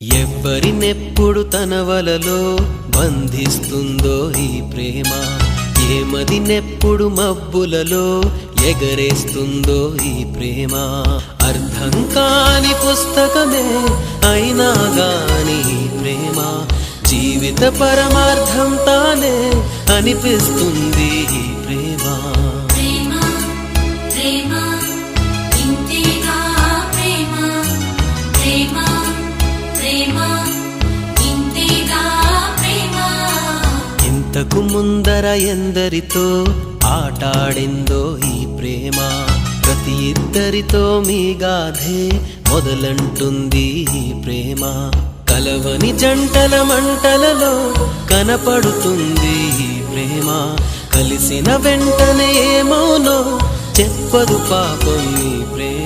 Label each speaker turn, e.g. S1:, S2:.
S1: ఎవ్వరినెప్పుడు తన వలలో బంధిస్తుందో ఈ ప్రేమ, ఏమదినెప్పుడు మబ్బులలో ఎగరేస్తుందో ఈ ప్రేమ. అర్థం కాని పుస్తకమే అయినా గాని ఈ ప్రేమ జీవిత పరమార్థం తానే అనిపిస్తుంది ఈ ప్రేమ. ఇంతకు ముందర ఎందరితో ఆటాడిందో ఈ ప్రేమ, ప్రతి ఇద్దరితో మీ గాథే మొదలంటుంది ఈ ప్రేమ. కలవని జంటల మంటలలో కనపడుతుంది ఈ ప్రేమ, కలిసిన వెంటనే ఏమోనో చెప్పదు పాపం ఈ ప్రేమ.